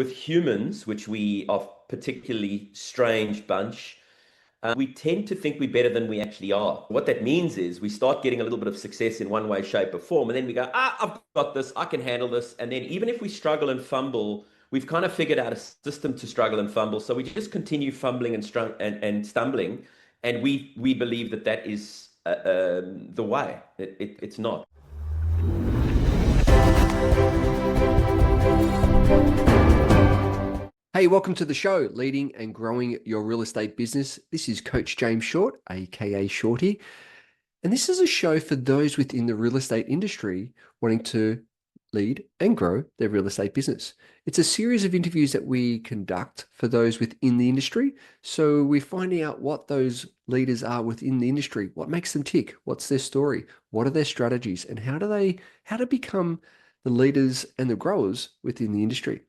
with humans, which we are particularly strange bunch, we tend to think we're better than we actually are. What that means is we start getting a little bit of success in one way, shape, or form, and then we go, I've got this, I can handle this. And then even if we struggle and fumble, we've kind of figured out a system to struggle and fumble. So we just continue fumbling and stumbling, and we believe that that is the way. It's not. Hey, welcome to the show, Leading and Growing Your Real Estate Business. This is Coach James Short, aka Shorty. And this is a show for those within the real estate industry wanting to lead and grow their real estate business. It's a series of interviews that we conduct for those within the industry. So we're finding out what those leaders are within the industry, what makes them tick, what's their story, what are their strategies, and how to become the leaders and the growers within the industry.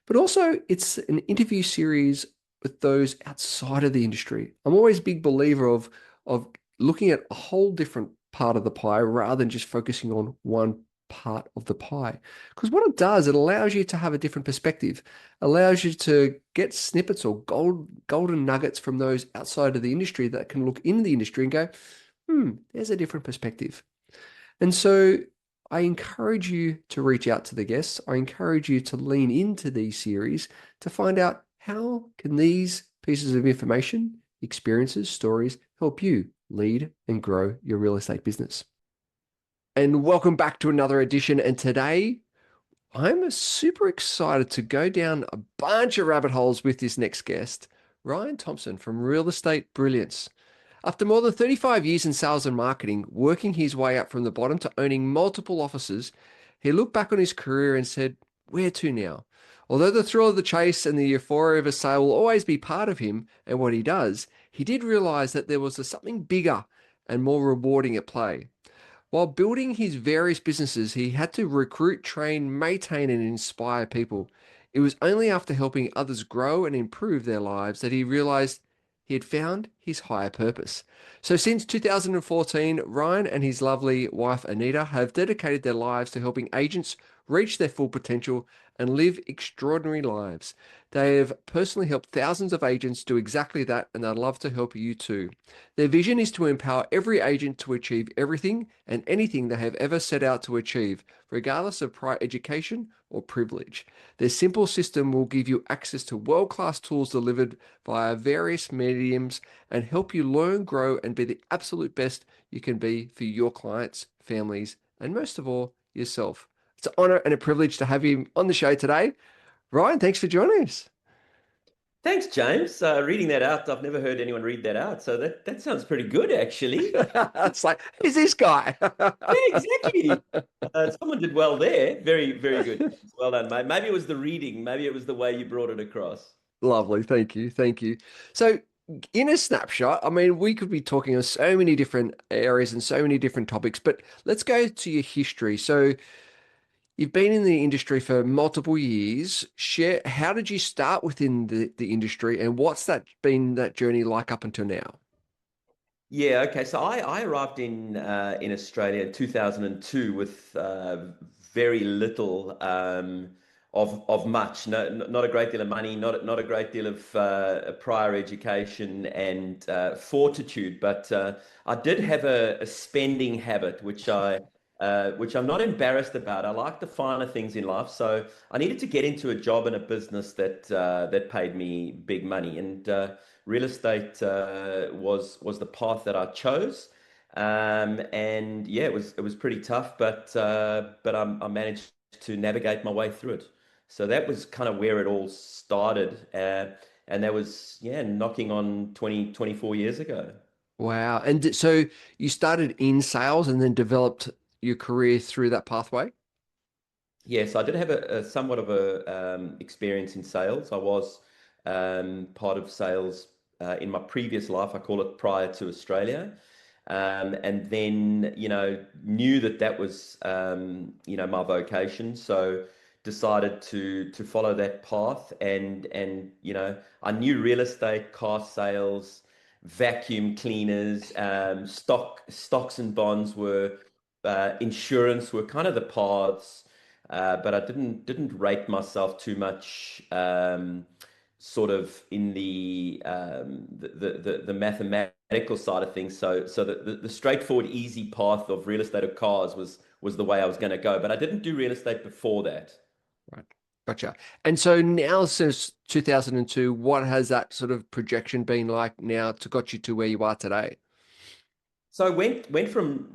But also, it's an interview series with those outside of the industry. I'm always a big believer of looking at a whole different part of the pie rather than just focusing on one part of the pie. Because what it does, it allows you to have a different perspective, allows you to get snippets or golden nuggets from those outside of the industry that can look in the industry and go, there's a different perspective. And so I encourage you to reach out to the guests. I encourage you to lean into these series to find out how can these pieces of information, experiences, stories help you lead and grow your real estate business. And welcome back to another edition. And today I'm super excited to go down a bunch of rabbit holes with this next guest, Ryan Thompson from Real Estate Brilliance. After more than 35 years in sales and marketing, working his way up from the bottom to owning multiple offices, he looked back on his career and said, where to now? Although the thrill of the chase and the euphoria of a sale will always be part of him and what he does, he did realize that there was something bigger and more rewarding at play. While building his various businesses, he had to recruit, train, maintain, and inspire people. It was only after helping others grow and improve their lives that he realized he had found his higher purpose. So since 2014, Ryan and his lovely wife, Anita, have dedicated their lives to helping agents reach their full potential and live extraordinary lives. They have personally helped thousands of agents do exactly that, and they'd love to help you too. Their vision is to empower every agent to achieve everything and anything they have ever set out to achieve, regardless of prior education or privilege. Their simple system will give you access to world-class tools delivered via various mediums and help you learn, grow, and be the absolute best you can be for your clients, families, and most of all, yourself. It's an honor and a privilege to have you on the show today. Ryan, thanks for joining us. Thanks, James. Reading that out, I've never heard anyone read that out. So that sounds pretty good, actually. It's like, who's this guy? Yeah, exactly. Someone did well there. Very, very good. Well done, mate. Maybe it was the reading. Maybe it was the way you brought it across. Lovely. Thank you. Thank you. So, in a snapshot, I mean, we could be talking on so many different areas and so many different topics, but let's go to your history. So, you've been in the industry for multiple years. Share, how did you start within the industry and what's that journey like up until now? Yeah, okay. So I arrived in Australia in 2002 with very little of much. No, not a great deal of money, not a great deal of prior education and fortitude. But I did have a spending habit, which I'm not embarrassed about. I like the finer things in life, so I needed to get into a job in a business that paid me big money, and real estate was the path that I chose. And yeah, it was pretty tough, but I managed to navigate my way through it. So that was kind of where it all started, and that was yeah, knocking on 24 years ago. Wow. And so you started in sales and then developed your career through that pathway? Yes, I did have a somewhat of a experience in sales. I was part of sales in my previous life. I call it prior to Australia, and then knew that that was my vocation. So decided to follow that path, and I knew real estate, car sales, vacuum cleaners, stocks and bonds were insurance were kind of the paths but I didn't rate myself too much. Sort of in the mathematical side of things. So the straightforward, easy path of real estate or cars was the way I was going to go. But I didn't do real estate before that. Right. Gotcha. And so now, since 2002, what has that sort of projection been like now to got you to where you are today? So I went from,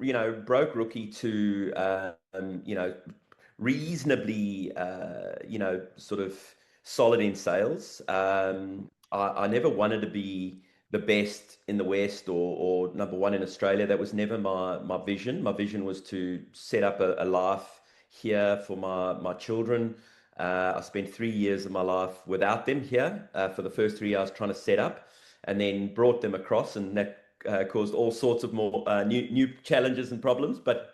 broke rookie to, reasonably, sort of solid in sales. I never wanted to be the best in the West or number one in Australia. That was never my vision. My vision was to set up a life here for my children. I spent 3 years of my life without them here for the first 3 years trying to set up, and then brought them across, and that caused all sorts of more new challenges and problems, but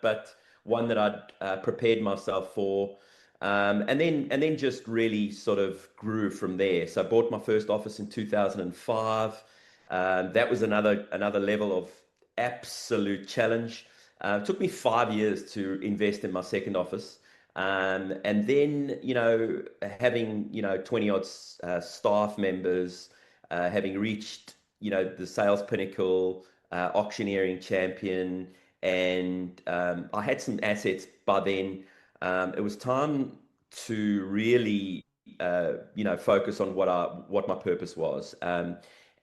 one that I'd prepared myself for, and then just really sort of grew from there. So I bought my first office in 2005. That was another level of absolute challenge. It took me 5 years to invest in my second office. And then, having, 20 odd staff members, having reached, the sales pinnacle, auctioneering champion, and I had some assets by then. It was time to really, focus on what my purpose was.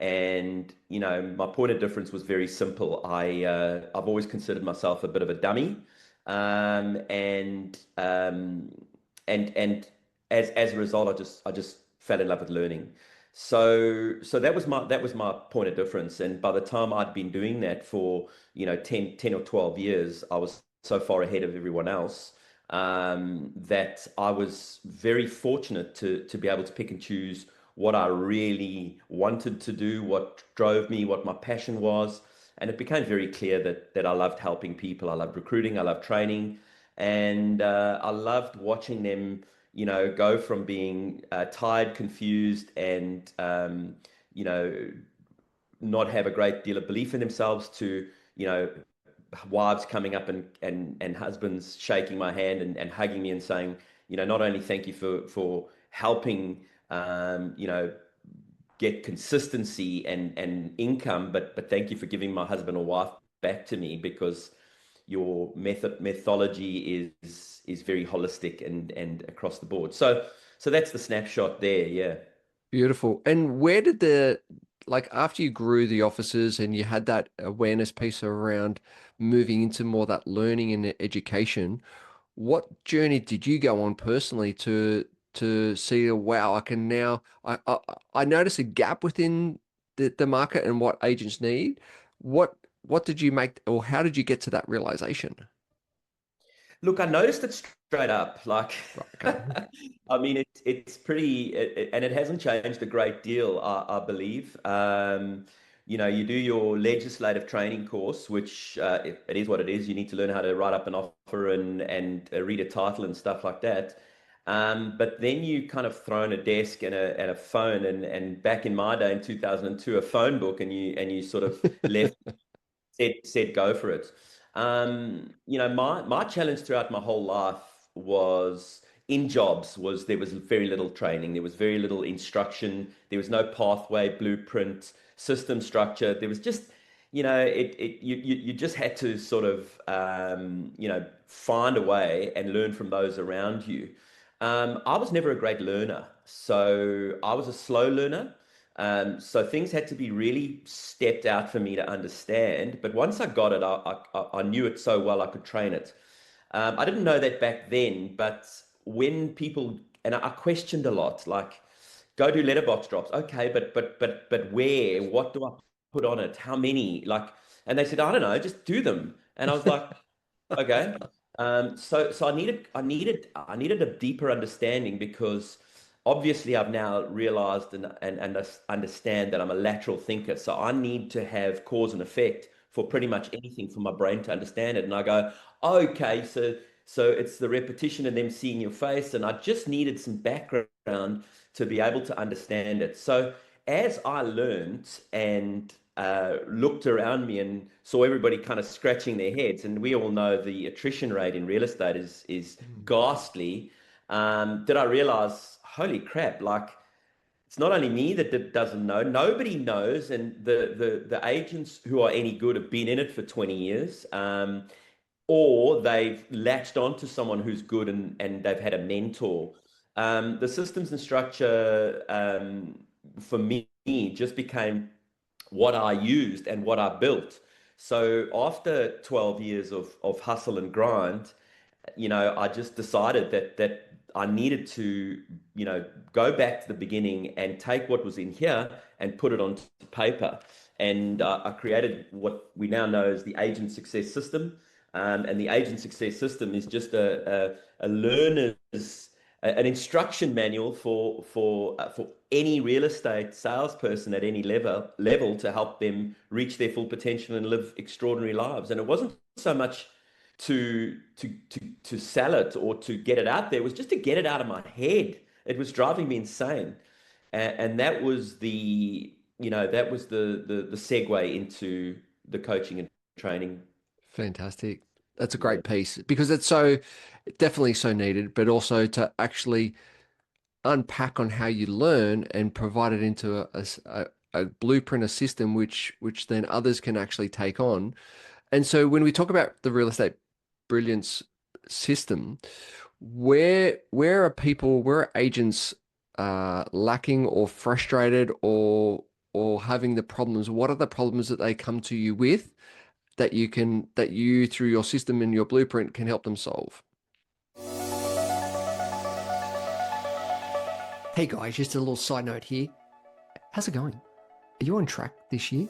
And my point of difference was very simple. I've always considered myself a bit of a dummy, um, and um, and as a result, I just fell in love with learning. So that was my point of difference. And by the time I'd been doing that for 10 or 12 years, I was so far ahead of everyone else, that I was very fortunate to be able to pick and choose what I really wanted to do, what drove me, what my passion was. And it became very clear that I loved helping people. I loved recruiting. I loved training, and I loved watching them, go from being tired, confused, and you know, not have a great deal of belief in themselves to, you know, wives coming up and husbands shaking my hand and hugging me and saying, not only thank you for helping, get consistency and income, but thank you for giving my husband or wife back to me, because your methodology is very holistic and across the board. So that's the snapshot there. Yeah. Beautiful. And where did the, like, after you grew the offices and you had that awareness piece around moving into more that learning and education, what journey did you go on personally to see, wow, I can now, I notice a gap within the market and what agents need. What did you make, or how did you get to that realization? Look, I noticed it straight up. Like, Right, okay. I mean, it's pretty, and it hasn't changed a great deal, I believe. You do your legislative training course, which it is what it is. You need to learn how to write up an offer and read a title and stuff like that. But then you kind of throw in a desk and a phone, and back in my day in 2002, a phone book, and you sort of left said go for it. My challenge throughout my whole life was in jobs was there was very little training, there was very little instruction, there was no pathway, blueprint, system structure. There was just, you just had to sort of find a way and learn from those around you. I was never a great learner, so I was a slow learner. So things had to be really stepped out for me to understand. But once I got it, I knew it so well I could train it. I didn't know that back then, but when people, and I questioned a lot, like, go do letterbox drops. Okay, but where? What do I put on it? How many? Like, and they said, I don't know, just do them. And I was like, okay. So I needed a deeper understanding, because obviously I've now realized and understand that I'm a lateral thinker. So I need to have cause and effect for pretty much anything for my brain to understand it. And I go, okay, so it's the repetition and them seeing your face, and I just needed some background to be able to understand it. So as I learned and looked around me and saw everybody kind of scratching their heads, and we all know the attrition rate in real estate is Mm. ghastly, did I realize, holy crap, like it's not only me that doesn't know, nobody knows, and the agents who are any good have been in it for 20 years. Or they've latched onto someone who's good and they've had a mentor. The systems and structure for me just became what I used and what I built. So after 12 years of hustle and grind, I just decided that I needed to, go back to the beginning and take what was in here and put it onto paper. And I created what we now know as the Agent Success System. And the Agent Success System is just a learner's an instruction manual for any real estate salesperson at any level to help them reach their full potential and live extraordinary lives. And it wasn't so much to sell it or to get it out there. It was just to get it out of my head. It was driving me insane. And that was the segue into the coaching and training. Fantastic. That's a Yeah. great piece because it's so definitely so needed, but also to actually unpack on how you learn and provide it into a blueprint, a system which then others can actually take on. And so when we talk about the real estate brilliance system, where are people, where are agents lacking or frustrated or having the problems? What are the problems that they come to you with that you through your system and your blueprint can help them solve? Hey guys, just a little side note here. How's it going? Are you on track this year?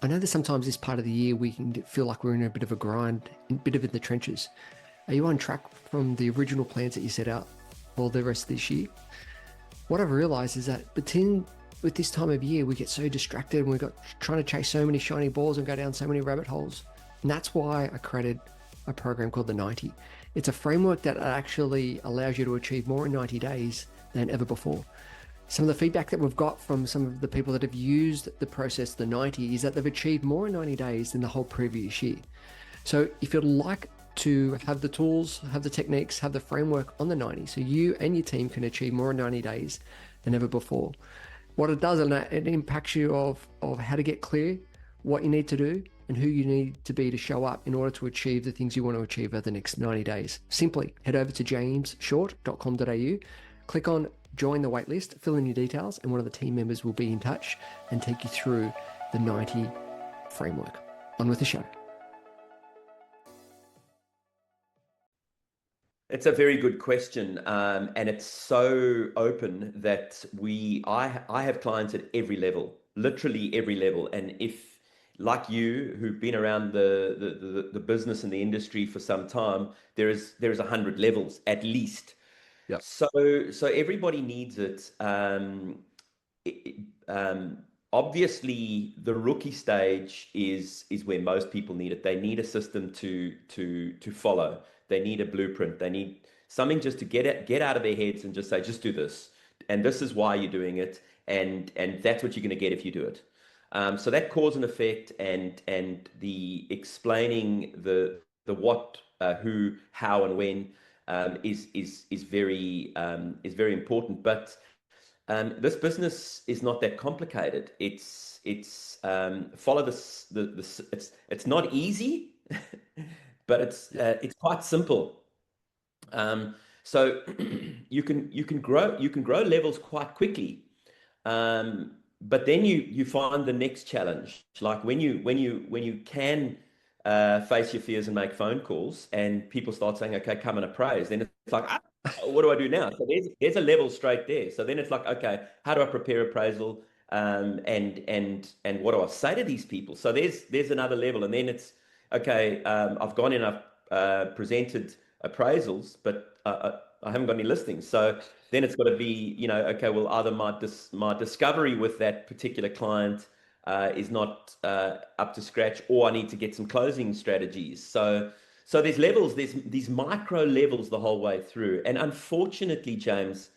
I know that sometimes this part of the year we can feel like we're in a bit of a grind, a bit of in the trenches. Are you on track from the original plans that you set out for the rest of this year? What I've realized is that with this time of year, we get so distracted and we've got trying to chase so many shiny balls and go down so many rabbit holes. And that's why I created a program called the 90. It's a framework that actually allows you to achieve more in 90 days than ever before. Some of the feedback that we've got from some of the people that have used the process, the 90, is that they've achieved more in 90 days than the whole previous year. So if you'd like to have the tools, have the techniques, have the framework on the 90, so you and your team can achieve more in 90 days than ever before. What it does, it impacts you of how to get clear, what you need to do, and who you need to be to show up in order to achieve the things you want to achieve over the next 90 days. Simply head over to jamesshort.com.au, click on join the waitlist, fill in your details, and one of the team members will be in touch and take you through the 90 framework. On with the show. It's a very good question, and it's so open that I have clients at every level, literally every level. And if, like you, who've been around the business and the industry for some time, there is 100 levels at least. Yep. So everybody needs it. It- Obviously, the rookie stage is where most people need it. They need a system to follow. They need a blueprint. They need something just to get out of their heads and just say, just do this, and this is why you're doing it, and that's what you're going to get if you do it. So that cause and effect and the explaining the what, who, how, and when is very important. But this business is not that complicated. It's follow this. It's not easy, but it's quite simple. So you can grow levels quite quickly. But then you find the next challenge, like when you can face your fears and make phone calls, and people start saying, "Okay, come and appraise." Then it's like, what do I do now? So there's a level straight there. So then it's like, okay, how do I prepare appraisal? And what do I say to these people? So there's another level, and then it's okay. I've gone in, I've presented appraisals, but I haven't got any listings. So then it's got to be, okay, well, either my discovery with that particular client is not up to scratch, or I need to get some closing strategies. So there's levels, there's these micro levels the whole way through. And unfortunately, James,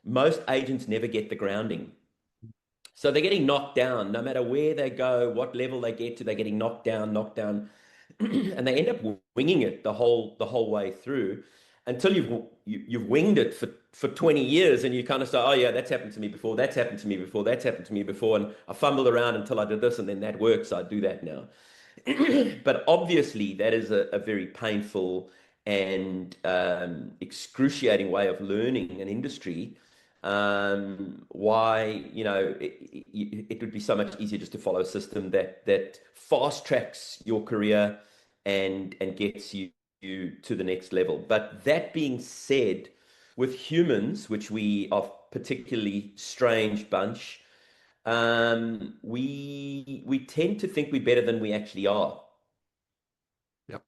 most agents never get the grounding. So they're getting knocked down no matter where they go, what level they get to, they're getting knocked down, and they end up winging it the whole way through until you've winged it for 20 years and you kind of say, oh yeah, that's happened to me before, that's happened to me before, that's happened to me before, and I fumbled around until I did this and then that works, so I do that now. But obviously, that is a very painful and excruciating way of learning an industry. Why, it would be so much easier just to follow a system that fast tracks your career and gets you to the next level. But that being said, with humans, which we are particularly strange bunch, we tend to think we're better than we actually are. Yep.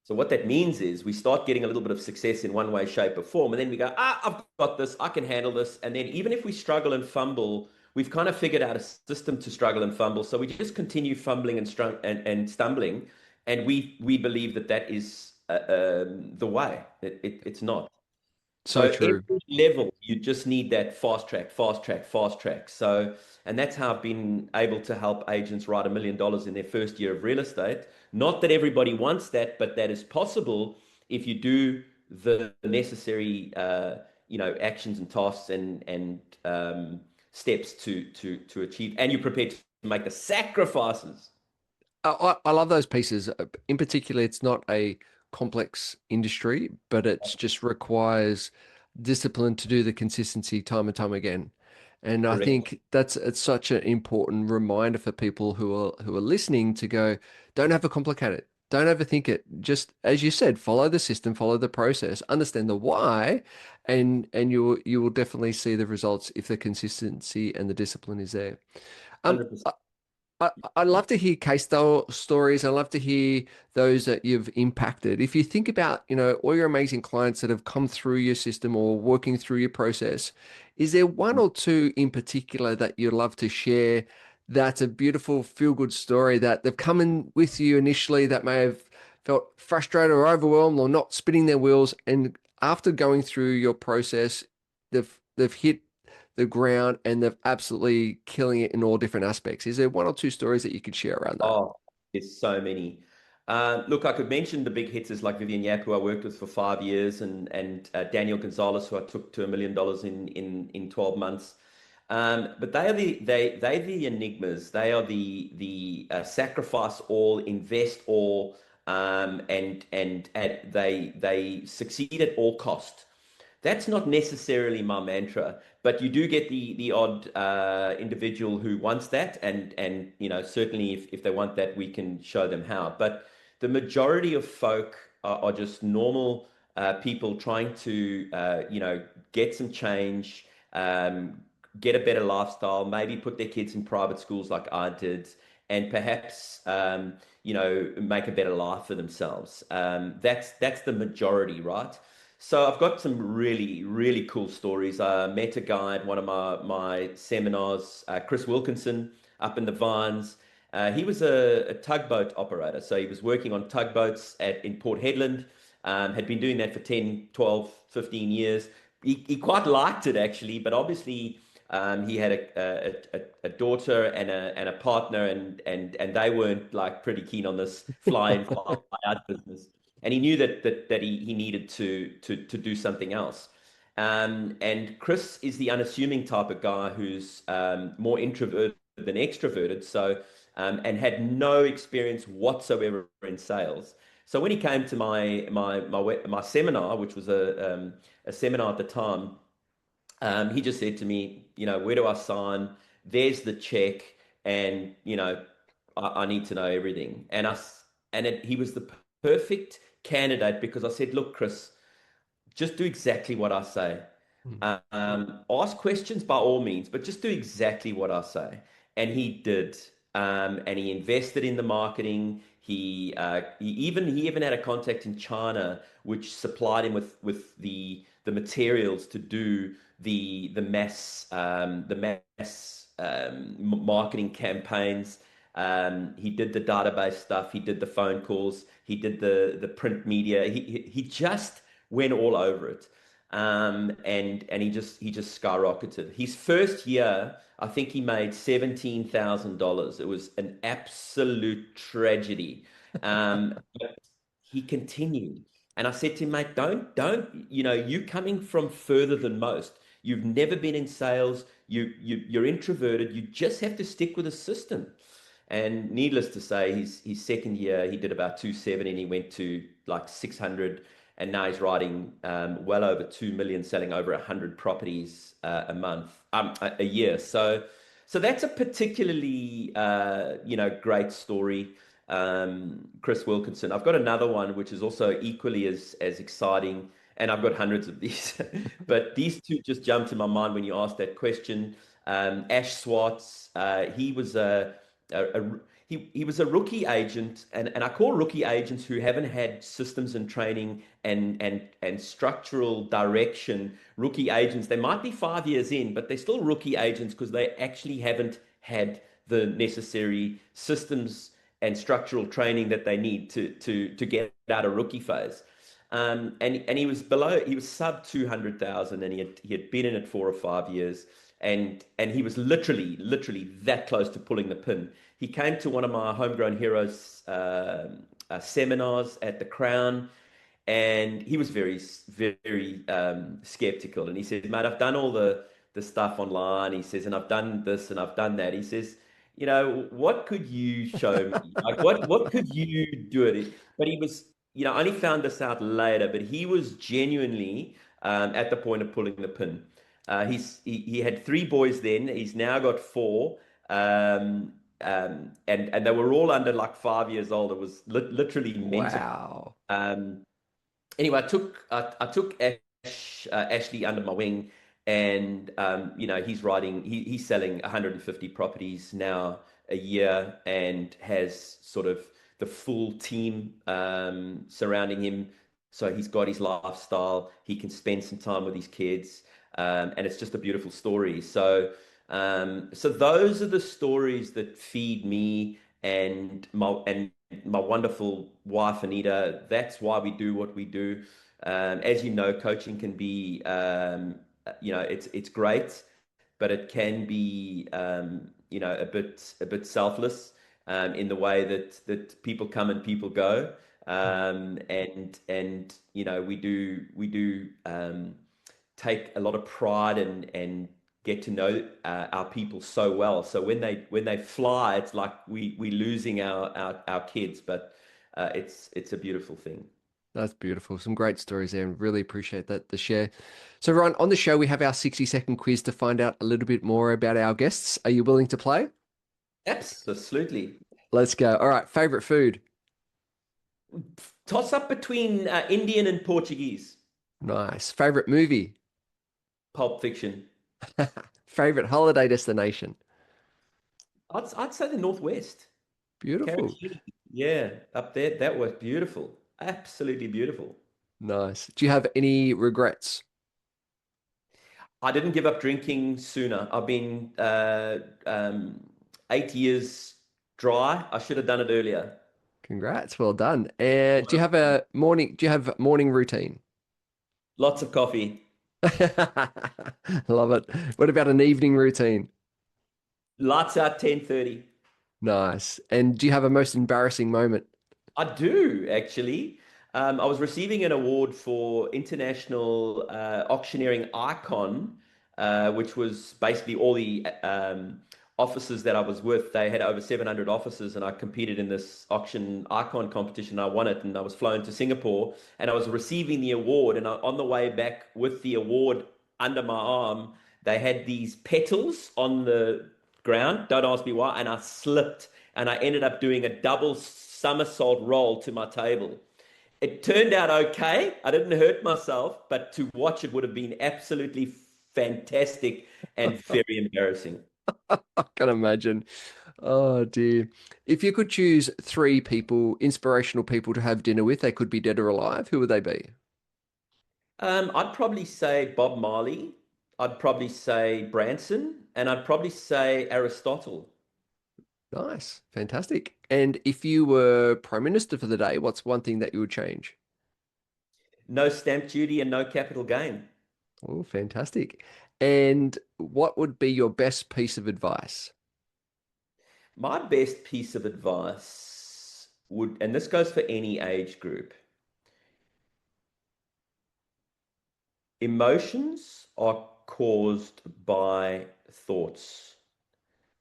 So what that means is we start getting a little bit of success in one way, shape, or form, and then we go, I've got this, I can handle this. And then even if we struggle and fumble, we've kind of figured out a system to struggle and fumble. So we just continue fumbling and stumbling, and we believe that is the way. It's not. So So true. every level, you just need that fast track, fast track, fast track. So, and that's how I've been able to help agents write $1 million in their first year of real estate. Not that everybody wants that, but that is possible if you do the necessary, actions and tasks and steps to achieve, and you're prepared to make the sacrifices. I love those pieces. In particular, it's not a complex industry, but it's just requires discipline to do the consistency time and time again. And I Correct. think it's such an important reminder for people who are listening to go, don't overcomplicate it. Don't overthink it. Just as you said, follow the system, follow the process, understand the why, and you will definitely see the results if the consistency and the discipline is there. Um, 100%. I'd love to hear stories. I'd love to hear those that you've impacted. If you think about, all your amazing clients that have come through your system or working through your process, is there one or two in particular that you'd love to share that's a beautiful feel-good story that they've come in with you initially that may have felt frustrated or overwhelmed or not spinning their wheels, and after going through your process, they've hit the ground and they're absolutely killing it in all different aspects. Is there one or two stories that you could share around that? Oh, there's so many. Look, I could mention the big hitters like Vivian Yap, who I worked with for 5 years, and Daniel Gonzalez, who I took to $1 million in 12 months. But they're the enigmas. They are the sacrifice all, invest all, and they succeed at all cost. That's not necessarily my mantra, but you do get the odd individual who wants that, and certainly if they want that, we can show them how. But the majority of folk are just normal people trying to get some change, get a better lifestyle, maybe put their kids in private schools like I did, and perhaps make a better life for themselves. That's the majority, right? So I've got some really, really cool stories. I met a guy at one of my seminars, Chris Wilkinson, up in the Vines. He was a tugboat operator. So he was working on tugboats in Port Hedland, had been doing that for 10, 12, 15 years. He quite liked it actually, but obviously he had a daughter and a partner, and they weren't like pretty keen on this fly in, fly out business, and he knew that he needed to do something else. And Chris is the unassuming type of guy who's more introverted than extroverted, so and had no experience whatsoever in sales. So when he came to my seminar, which was a seminar at the time, he just said to me, where do I sign? There's the check, and I need to know everything. He was the perfect candidate because I said, look, Chris, just do exactly what I say. Mm. Ask questions by all means, but just do exactly what I say. And he did. And he invested in the marketing. He even had a contact in China, which supplied him with the materials to do the mass marketing campaigns. He did the database stuff. He did the phone calls. He did the print media. He just went all over it. And he just skyrocketed. His first year, I think he made $17,000. It was an absolute tragedy. But he continued. And I said to him, mate, you coming from further than most. You've never been in sales. You're introverted. You just have to stick with the system. And needless to say, his second year, he did about 270 and he went to like 600. And now he's writing well over 2 million, selling over 100 properties a year. So that's a particularly, great story. Chris Wilkinson. I've got another one which is also equally as exciting, and I've got hundreds of these, but these two just jumped to my mind when you asked that question. Ash Swartz, he was a he was a rookie agent, and I call rookie agents who haven't had systems and training and structural direction. Rookie agents, they might be 5 years in, but they're still rookie agents because they actually haven't had the necessary systems and structural training that they need to get out of rookie phase. And he was sub 200,000, and he had been in it 4 or 5 years, and he was literally that close to pulling the pin. He came to one of my homegrown heroes seminars at the Crown, and he was very skeptical. And he said, "Mate, I've done all the stuff online." He says, "And I've done this and I've done that." He says, what could you show me? Like, what could you do it? But he was, I only found this out later, but he was genuinely at the point of pulling the pin. He had three boys then. He's now got four. And they were all under like 5 years old. It was literally mental. Wow. Um, anyway, I took Ashley under my wing, and he's selling 150 properties now a year, and has sort of the full team surrounding him. So he's got his lifestyle. He can spend some time with his kids, and it's just a beautiful story. So those are the stories that feed me and my wonderful wife Anita. That's why we do what we do. As you know, coaching can be, it's great, but it can be, a bit selfless, in the way that people come and people go. And we do take a lot of pride and get to know our people so well. So when they fly, it's like we losing our kids, but it's a beautiful thing. That's beautiful. Some great stories there, and really appreciate the share. So, Ryan, on the show, we have our 60-second quiz to find out a little bit more about our guests. Are you willing to play? Absolutely. Let's go. All right. Favorite food? Toss up between Indian and Portuguese. Nice. Favorite movie? Pulp Fiction. Favorite holiday destination? I'd say the Northwest. Beautiful. Carriacini. Yeah, up there. That was beautiful. Absolutely beautiful. Nice. Do you have any regrets? I didn't give up drinking sooner. I've been 8 years dry. I should have done it earlier. Congrats. Well done. And do you have morning routine? Lots of coffee. Love it. What about an evening routine? Lights out 10:30. Nice. And do you have a most embarrassing moment? I do actually. I was receiving an award for International Auctioneering Icon, which was basically all the offices that I was with. They had over 700 offices, and I competed in this auction icon competition. I won it, and I was flown to Singapore, and I was receiving the award. And on the way back with the award under my arm, they had these petals on the ground. Don't ask me why. And I slipped, and I ended up doing a double somersault roll to my table. It turned out okay. I didn't hurt myself, but to watch it would have been absolutely fantastic and very embarrassing. I can imagine. Oh dear. If you could choose three people, inspirational people to have dinner with, they could be dead or alive, who would they be? I'd probably say Bob Marley. I'd probably say Branson, and I'd probably say Aristotle. Nice. Fantastic. And if you were Prime Minister for the day, what's one thing that you would change? No stamp duty and no capital gain. Oh, fantastic. And what would be your best piece of advice? My best piece of advice would, and this goes for any age group, emotions are caused by thoughts,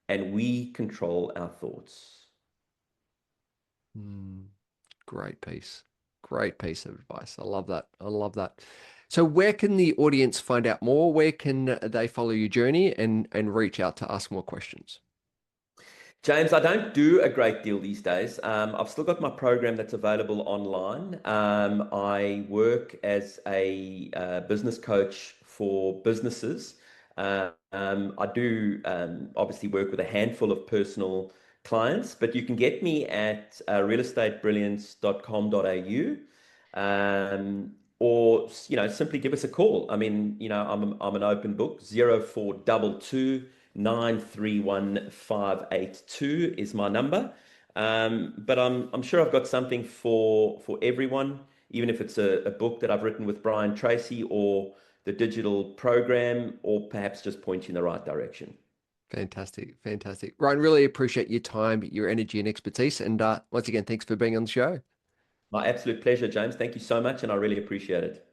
and we control our thoughts. Hmm, great piece. Great piece of advice. I love that. I love that. So where can the audience find out more? Where can they follow your journey and reach out to ask more questions? James, I don't do a great deal these days. I've still got my program that's available online. I work as a business coach for businesses. I do obviously work with a handful of personal clients, but you can get me at realestatebrilliance.com.au, or simply give us a call. I mean, I'm an open book. 0422 931582 is my number. But I'm sure I've got something for everyone, even if it's a book that I've written with Brian Tracy, or the digital program, or perhaps just point you in the right direction. Fantastic. Fantastic. Ryan, really appreciate your time, your energy and expertise. And once again, thanks for being on the show. My absolute pleasure, James. Thank you so much, and I really appreciate it.